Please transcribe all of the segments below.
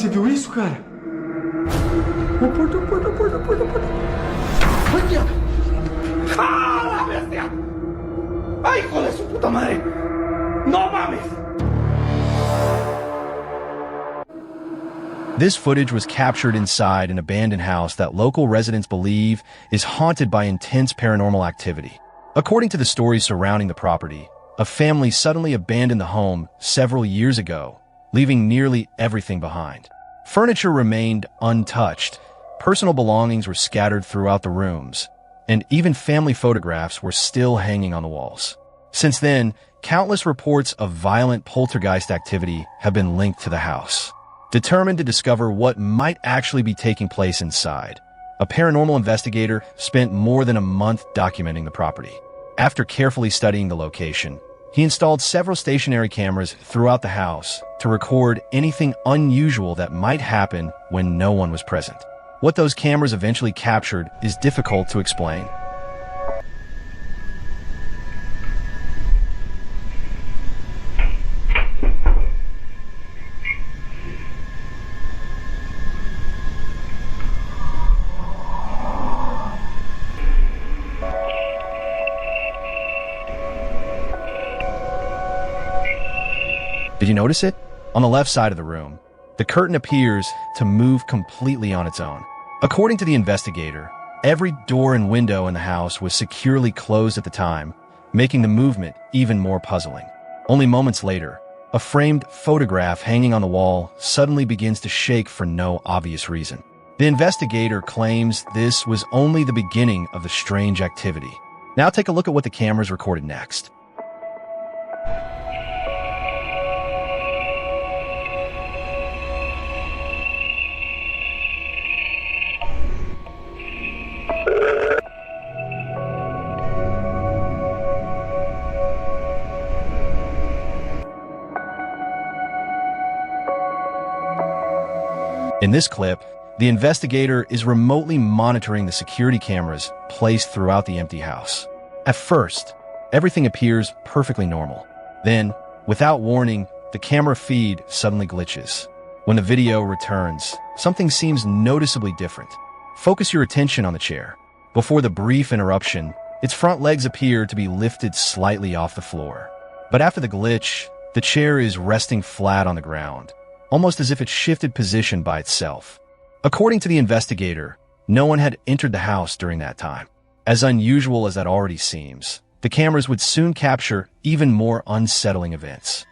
Você viu isso, cara? Ô, porta, porta, porta, porta, porta. Aqui, ó. ¡Ah, la bestia! ¡Ay, hijo de su puta madre! ¡No mames! This footage was captured inside an abandoned house that local residents believe is haunted by intense paranormal activity. According to the stories surrounding the property, a family suddenly abandoned the home several years ago, leaving nearly everything behind. Furniture remained untouched, personal belongings were scattered throughout the rooms, and even family photographs were still hanging on the walls. Since then, countless reports of violent poltergeist activity have been linked to the house. Determined to discover what might actually be taking place inside, a paranormal investigator spent more than a month documenting the property. After carefully studying the location, he installed several stationary cameras throughout the house to record anything unusual that might happen when no one was present. What those cameras eventually captured is difficult to explain. Did you notice it? On the left side of the room, the curtain appears to move completely on its own. According to the investigator, every door and window in the house was securely closed at the time, making the movement even more puzzling. Only moments later, a framed photograph hanging on the wall suddenly begins to shake for no obvious reason. The investigator claims this was only the beginning of the strange activity. Now take a look at what the cameras recorded next. In this clip, the investigator is remotely monitoring the security cameras placed throughout the empty house. At first, everything appears perfectly normal. Then, without warning, the camera feed suddenly glitches. When the video returns, something seems noticeably different. Focus your attention on the chair. Before the brief interruption, its front legs appear to be lifted slightly off the floor. But after the glitch, the chair is resting flat on the ground, almost as if it shifted position by itself. According to the investigator, no one had entered the house during that time. As unusual as that already seems, the cameras would soon capture even more unsettling events.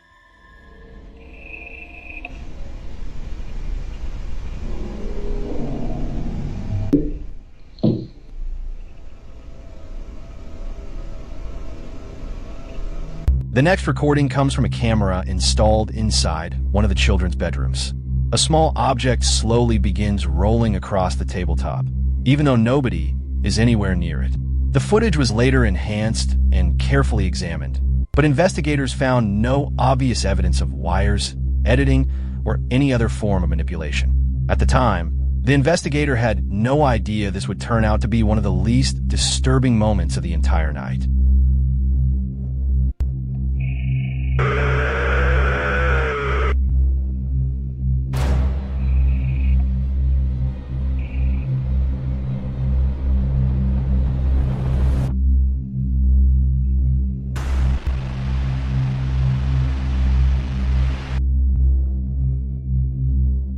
The next recording comes from a camera installed inside one of the children's bedrooms. A small object slowly begins rolling across the tabletop, even though nobody is anywhere near it. The footage was later enhanced and carefully examined, but investigators found no obvious evidence of wires, editing, or any other form of manipulation. At the time, the investigator had no idea this would turn out to be one of the least disturbing moments of the entire night.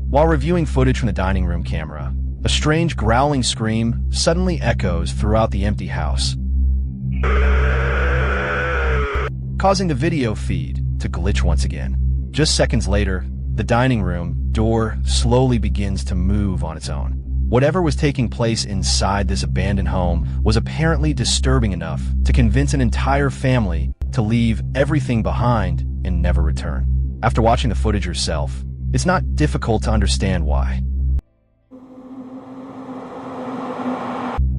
While reviewing footage from the dining room camera, a strange growling scream suddenly echoes throughout the empty house, causing the video feed to glitch once again. Just seconds later, the dining room door slowly begins to move on its own. Whatever was taking place inside this abandoned home was apparently disturbing enough to convince an entire family to leave everything behind and never return. After watching the footage yourself, it's not difficult to understand why.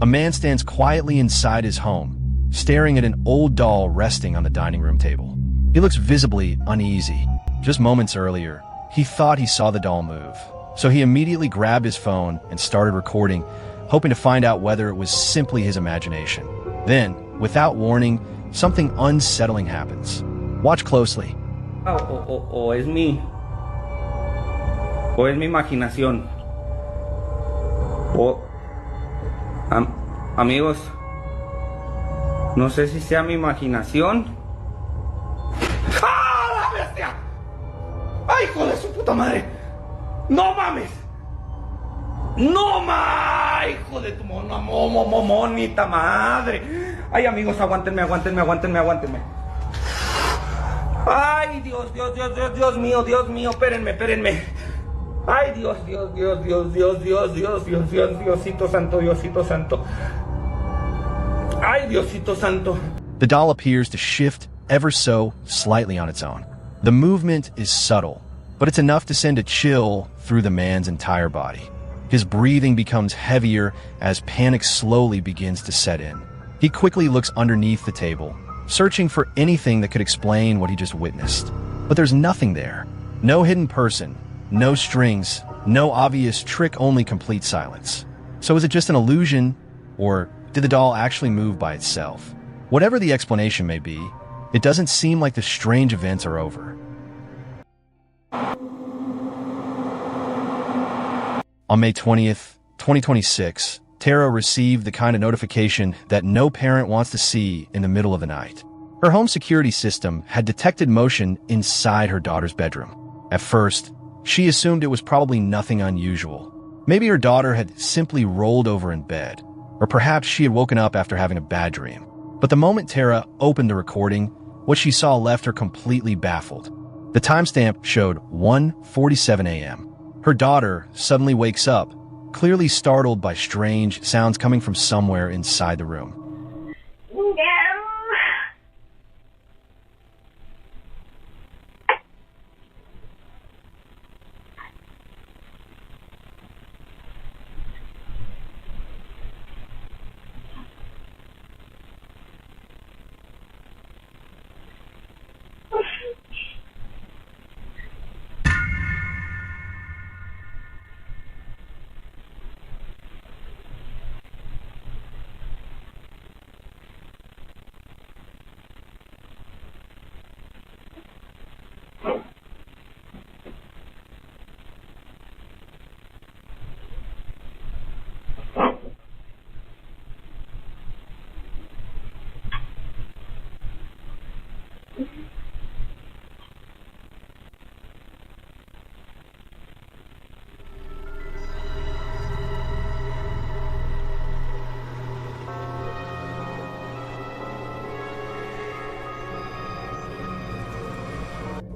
A man stands quietly inside his home, staring at an old doll resting on the dining room table. He looks visibly uneasy. Just moments earlier, he thought he saw the doll move, so he immediately grabbed his phone and started recording, hoping to find out whether it was simply his imagination. Then, without warning, something unsettling happens. Watch closely. Oh, es me. o es mi imaginación. O... amigos, no sé si sea mi imaginación. ¡Ah, la bestia! ¡Ay, hijo de su puta madre! ¡No mames! ¡No mames! ¡Hijo de tu monita madre! ¡Ay, amigos, aguántenme! ¡Ay, Dios mío! Espérenme. ¡Ay, Diosito santo! ¡Ay, Diosito santo! The doll appears to shift ever so slightly on its own. The movement is subtle, but it's enough to send a chill through the man's entire body. His breathing becomes heavier as panic slowly begins to set in. He quickly looks underneath the table, searching for anything that could explain what he just witnessed. But there's nothing there. No hidden person, no strings, no obvious trick, only complete silence. So is it just an illusion, or did the doll actually move by itself? Whatever the explanation may be, it doesn't seem like the strange events are over. On May 20th, 2026, Tara received the kind of notification that no parent wants to see in the middle of the night. Her home security system had detected motion inside her daughter's bedroom. At first, she assumed it was probably nothing unusual. Maybe her daughter had simply rolled over in bed, or perhaps she had woken up after having a bad dream. But the moment Tara opened the recording, what she saw left her completely baffled. The timestamp showed 1:47 a.m. Her daughter suddenly wakes up, clearly startled by strange sounds coming from somewhere inside the room.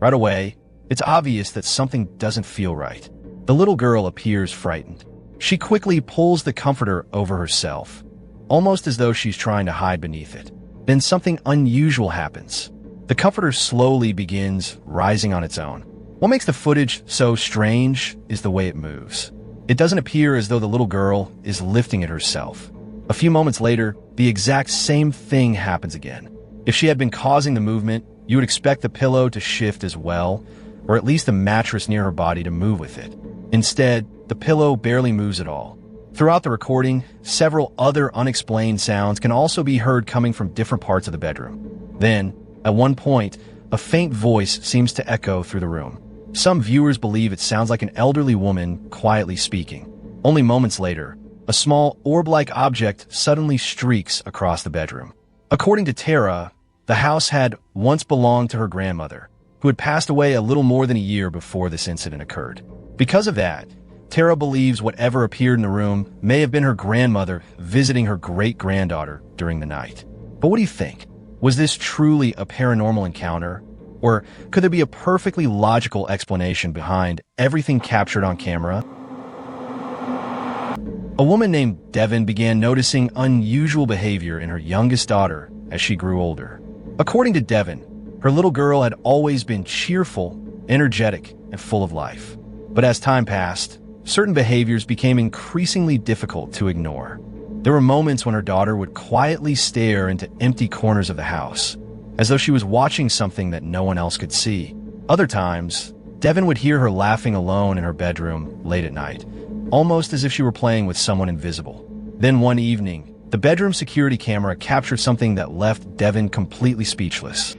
Right away, it's obvious that something doesn't feel right. The little girl appears frightened. She quickly pulls the comforter over herself, almost as though she's trying to hide beneath it. Then something unusual happens. The comforter slowly begins rising on its own. What makes the footage so strange is the way it moves. It doesn't appear as though the little girl is lifting it herself. A few moments later, the exact same thing happens again. If she had been causing the movement, you would expect the pillow to shift as well, or at least the mattress near her body to move with it. Instead, the pillow barely moves at all. Throughout the recording, several other unexplained sounds can also be heard coming from different parts of the bedroom. Then, at one point, a faint voice seems to echo through the room. Some viewers believe it sounds like an elderly woman quietly speaking. Only moments later, a small orb-like object suddenly streaks across the bedroom. According to Tara, the house had once belonged to her grandmother, who had passed away a little more than a year before this incident occurred. Because of that, Tara believes whatever appeared in the room may have been her grandmother visiting her great-granddaughter during the night. But what do you think? Was this truly a paranormal encounter? Or could there be a perfectly logical explanation behind everything captured on camera? A woman named Devin began noticing unusual behavior in her youngest daughter as she grew older. According to Devin, her little girl had always been cheerful, energetic, and full of life. But as time passed, certain behaviors became increasingly difficult to ignore. There were moments when her daughter would quietly stare into empty corners of the house, as though she was watching something that no one else could see. Other times, Devin would hear her laughing alone in her bedroom late at night, almost as if she were playing with someone invisible. Then one evening, the bedroom security camera captured something that left Devin completely speechless.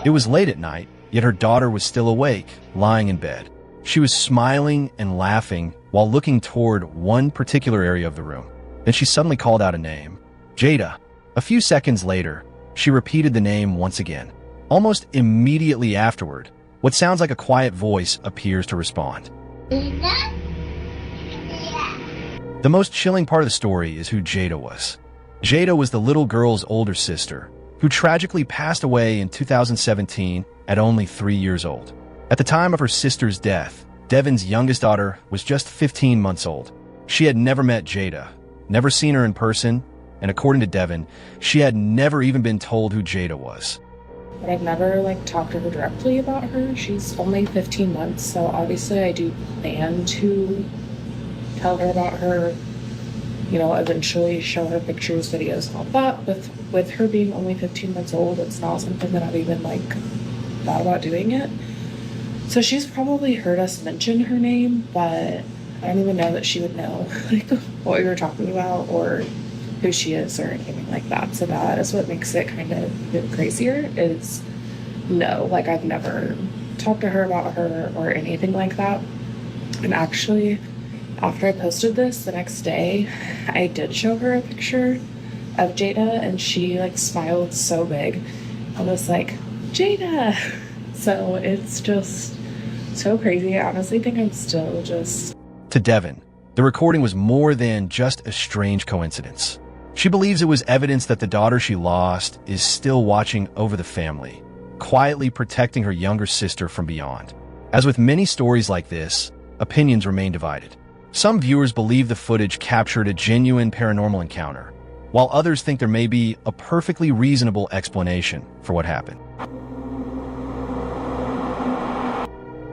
It was late at night, yet her daughter was still awake, lying in bed. She was smiling and laughing while looking toward one particular area of the room. Then she suddenly called out a name, Jada. A few seconds later, she repeated the name once again. Almost immediately afterward, what sounds like a quiet voice appears to respond. The most chilling part of the story is who Jada was. Jada was the little girl's older sister, who tragically passed away in 2017 at only 3 years old. At the time of her sister's death, Devin's youngest daughter was just 15 months old. She had never met Jada, never seen her in person, and according to Devin, she had never even been told who Jada was. But I've never talked to her directly about her. She's only 15 months, so obviously I do plan to tell her about her, eventually show her pictures, videos, all that. With her being only 15 months old, it's not something that I've even thought about doing it. So she's probably heard us mention her name, but I don't even know that she would know what we were talking about or who she is or anything like that. So that is what makes it kind of a bit crazier is no, I've never talked to her about her or anything like that. And actually, after I posted this the next day, I did show her a picture of Jada and she smiled so big. I was like, Jada! So it's just so crazy. I honestly think I'm still just... To Devin, the recording was more than just a strange coincidence. She believes it was evidence that the daughter she lost is still watching over the family, quietly protecting her younger sister from beyond. As with many stories like this, opinions remain divided. Some viewers believe the footage captured a genuine paranormal encounter, while others think there may be a perfectly reasonable explanation for what happened.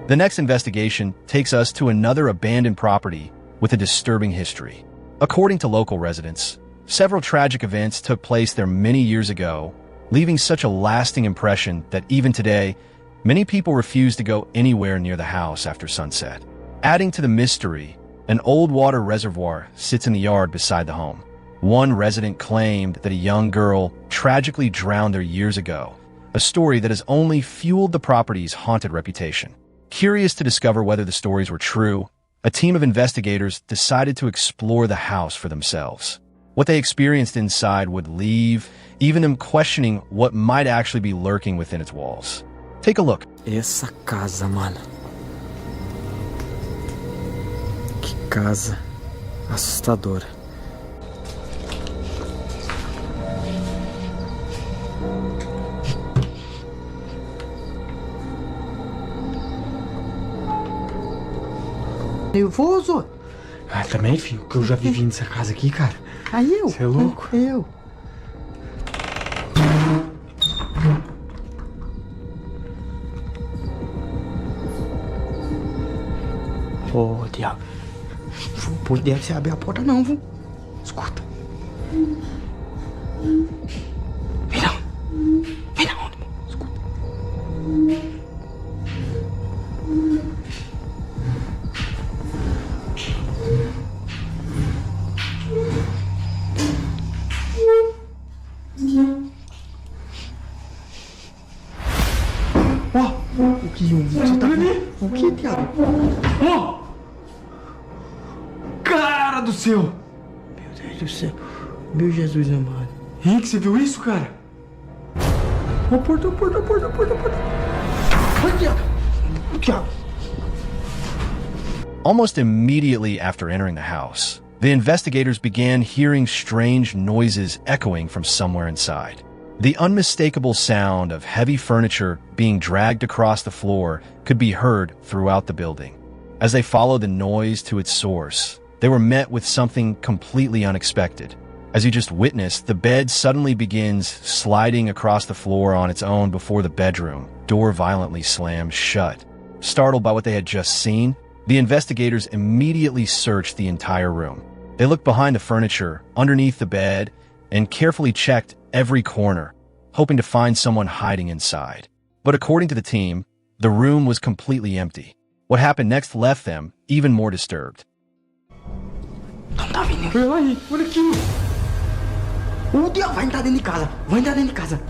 The next investigation takes us to another abandoned property with a disturbing history. According to local residents, several tragic events took place there many years ago, leaving such a lasting impression that even today, many people refuse to go anywhere near the house after sunset. Adding to the mystery, an old water reservoir sits in the yard beside the home. One resident claimed that a young girl tragically drowned there years ago, a story that has only fueled the property's haunted reputation. Curious to discover whether the stories were true, a team of investigators decided to explore the house for themselves. What they experienced inside would leave even them questioning what might actually be lurking within its walls. Take a look. Essa casa, mano. Que casa assustadora. Nervoso? Ah, também, filho, que eu já vivi nessa casa aqui, cara. Aí eu. Você é louco? Eu. Ô, diabo. Não pode se abrir a porta não, viu? Escuta. Vem não. Vem não, irmão. Escuta. O que você tá ali? O que, diabo? Ó! Cara do céu! Meu Deus do céu. Meu Jesus amado. Henrique, você viu isso, cara? Ó, porta. Ai, diabo. Almost immediately after entering the house, the investigators began hearing strange noises echoing from somewhere inside. The unmistakable sound of heavy furniture being dragged across the floor could be heard throughout the building. As they followed the noise to its source, they were met with something completely unexpected. As you just witnessed, the bed suddenly begins sliding across the floor on its own before the bedroom door violently slams shut. Startled by what they had just seen, the investigators immediately searched the entire room. They looked behind the furniture, underneath the bed, and carefully checked every corner, hoping to find someone hiding inside. But according to the team, the room was completely empty. What happened next left them even more disturbed. Não tá vindo. Olha aí, olha aqui! O diabo vai entrar dentro de casa.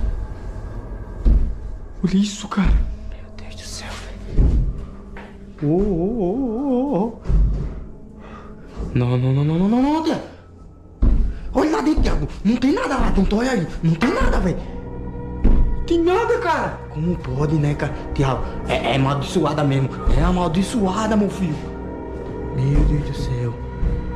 Olha isso, cara. Meu Deus do céu, velho. Ô. Não, Tiago. Olha lá dentro, Tiago. Não tem nada lá dentro, olha aí. Não tem nada, velho. Tem nada, cara. Como pode, né, cara? Tiago, é amaldiçoada mesmo. É amaldiçoada, meu filho. Meu Deus do céu.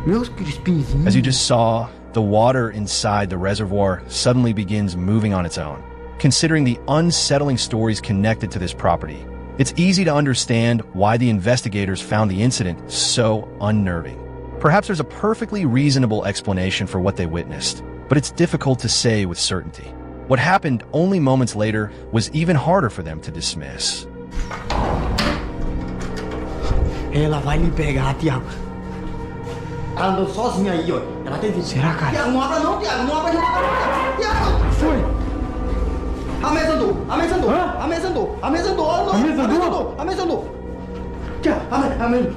Meus crispinzinhos. As you just saw, the water inside the reservoir suddenly begins moving on its own. Considering the unsettling stories connected to this property, it's easy to understand why the investigators found the incident so unnerving. Perhaps there's a perfectly reasonable explanation for what they witnessed, but it's difficult to say with certainty. What happened only moments later was even harder for them to dismiss. Ela vai me pegar, Tiago. Ela andou sozinha aí, ó. Ela teve... Será, cara? Tiago, não abra não, Tiago. Não abra não. Tiago! Foi. A mesa andou. A mesa andou. Hã? A mesa andou. A mesa andou. A mesa andou? A mesa andou. Tiago, a mesa...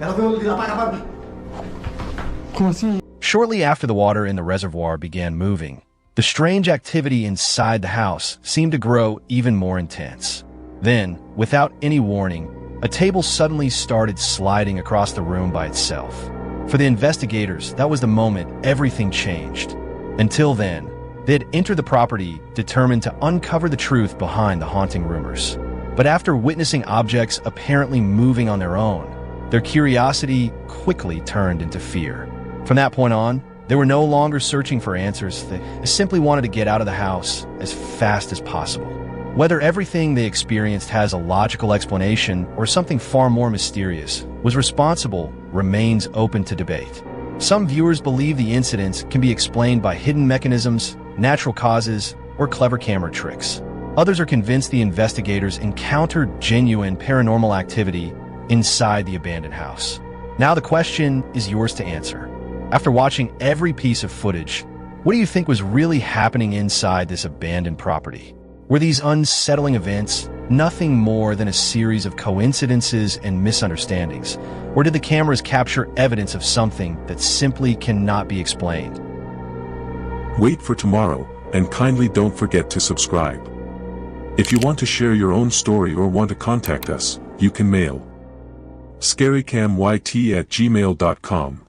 Ela veio lá pra cá. Como assim? Shortly after the water in the reservoir began moving, the strange activity inside the house seemed to grow even more intense. Then, without any warning, a table suddenly started sliding across the room by itself. For the investigators, that was the moment everything changed. Until then, they had entered the property determined to uncover the truth behind the haunting rumors. But after witnessing objects apparently moving on their own, their curiosity quickly turned into fear. From that point on, they were no longer searching for answers. They simply wanted to get out of the house as fast as possible. Whether everything they experienced has a logical explanation or something far more mysterious was responsible remains open to debate. Some viewers believe the incidents can be explained by hidden mechanisms, natural causes, or clever camera tricks. Others are convinced the investigators encountered genuine paranormal activity inside the abandoned house. Now the question is yours to answer. After watching every piece of footage, what do you think was really happening inside this abandoned property? Were these unsettling events nothing more than a series of coincidences and misunderstandings? Or did the cameras capture evidence of something that simply cannot be explained? Wait for tomorrow, and kindly don't forget to subscribe. If you want to share your own story or want to contact us, you can mail scarycamyt@gmail.com.